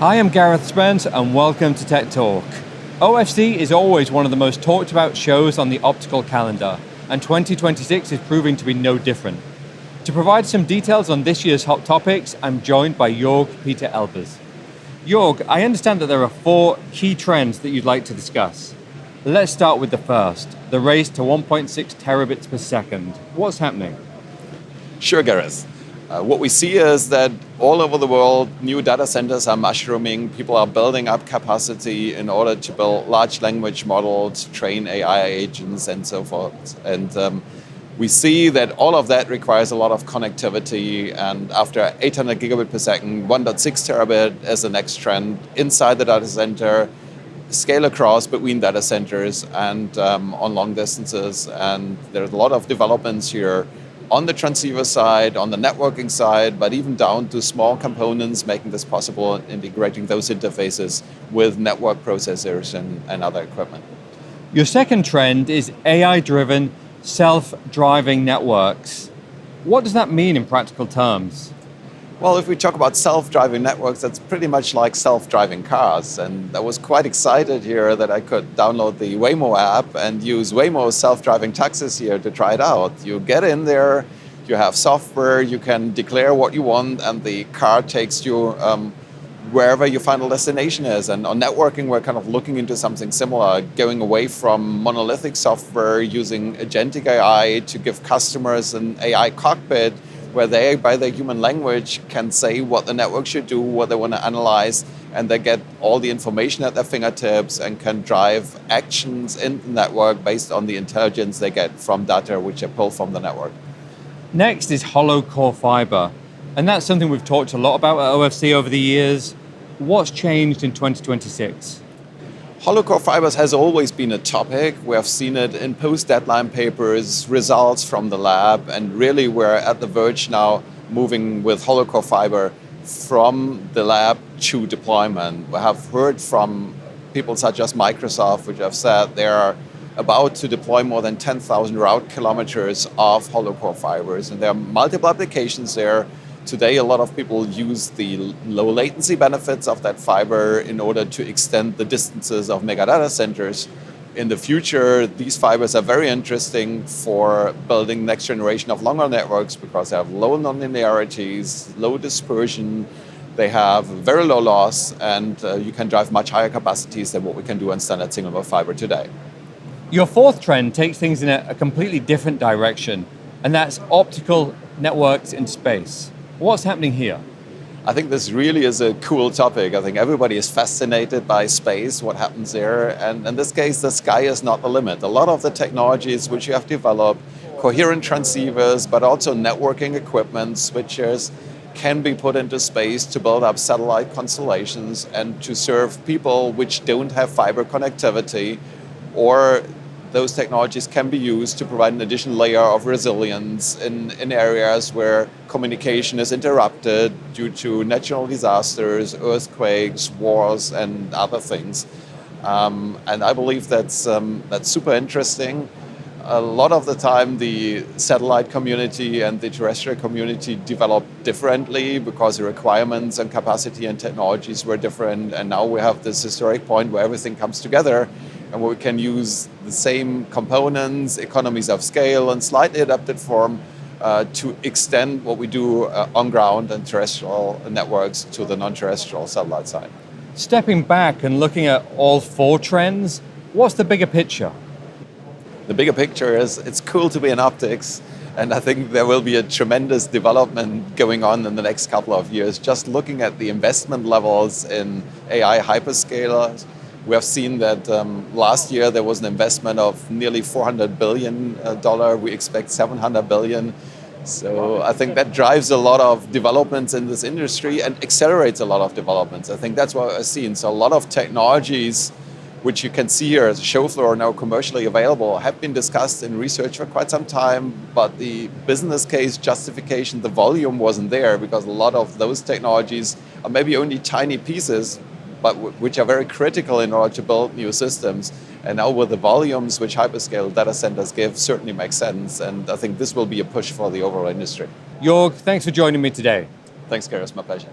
Hi, I'm Gareth Spence and welcome to Tech Talk. OFC is always one of the most talked about shows on the Optical calendar, and 2026 is proving to be no different. To provide some details on this year's hot topics, I'm joined by Jörg-Peter Elbers. Jörg, I understand that there are 4 key trends that you'd like to discuss. Let's start with the first, the race to 1.6 terabits per second. What's happening? Sure, Gareth. What we see is that all over the world, new data centers are mushrooming. People are building up capacity in order to build large language models, train AI agents, and so forth. And we see that all of that requires a lot of connectivity. And after 800 gigabit per second, 1.6 terabit is the next trend inside the data center, scale across between data centers and on long distances. And there's a lot of developments here on the transceiver side, on the networking side, but even down to small components, making this possible, integrating those interfaces with network processors and other equipment. Your second trend is AI-driven self-driving networks. What does that mean in practical terms? Well, if we talk about self-driving networks, that's pretty much like self-driving cars. And I was quite excited here that I could download the Waymo app and use Waymo's self-driving taxis here to try it out. You get in there, you have software, you can declare what you want, and the car takes you wherever your final destination is. And on networking, we're kind of looking into something similar, going away from monolithic software, using agentic AI to give customers an AI cockpit where they, by their human language, can say what the network should do, what they want to analyze, and they get all the information at their fingertips and can drive actions in the network based on the intelligence they get from data which they pull from the network. Next is hollow core fiber, and that's something we've talked a lot about at OFC over the years. What's changed in 2026? Hollow core fibers has always been a topic. We have seen it in post-deadline papers, results from the lab, and really we're at the verge now moving with hollow core fiber from the lab to deployment. We have heard from people such as Microsoft, which have said they are about to deploy more than 10,000 route kilometers of hollow core fibers, and there are multiple applications there. Today, a lot of people use the low latency benefits of that fiber in order to extend the distances of mega data centers. In the future, these fibers are very interesting for building next generation of longer networks because they have low nonlinearities, low dispersion, they have very low loss, and you can drive much higher capacities than what we can do on standard single mode fiber today. Your fourth trend takes things in a completely different direction, and that's optical networks in space. What's happening here? I think this really is a cool topic. I think everybody is fascinated by space, what happens there. And in this case, the sky is not the limit. A lot of the technologies which you have developed, coherent transceivers, but also networking equipment, switches, can be put into space to build up satellite constellations and to serve people which don't have fiber connectivity, or those technologies can be used to provide an additional layer of resilience in areas where communication is interrupted due to natural disasters, earthquakes, wars, and other things. And I believe that's super interesting. A lot of the time, the satellite community and the terrestrial community developed differently because the requirements and capacity and technologies were different. And now we have this historic point where everything comes together and where we can use the same components, economies of scale, and slightly adapted form to extend what we do on ground and terrestrial networks to the non-terrestrial satellite side. Stepping back and looking at all 4 trends, what's the bigger picture? The bigger picture is it's cool to be in optics, and I think there will be a tremendous development going on in the next couple of years. Just looking at the investment levels in AI hyperscalers, we have seen that last year there was an investment of nearly $400 billion. We expect $700 billion. So I think that drives a lot of developments in this industry and accelerates a lot of developments. I think that's what I've seen. So a lot of technologies which you can see here as a show floor now commercially available, have been discussed in research for quite some time, but the business case justification, the volume wasn't there because a lot of those technologies are maybe only tiny pieces, but which are very critical in order to build new systems. And now with the volumes which hyperscale data centers give certainly makes sense. And I think this will be a push for the overall industry. Jörg, thanks for joining me today. Thanks, Gareth, my pleasure.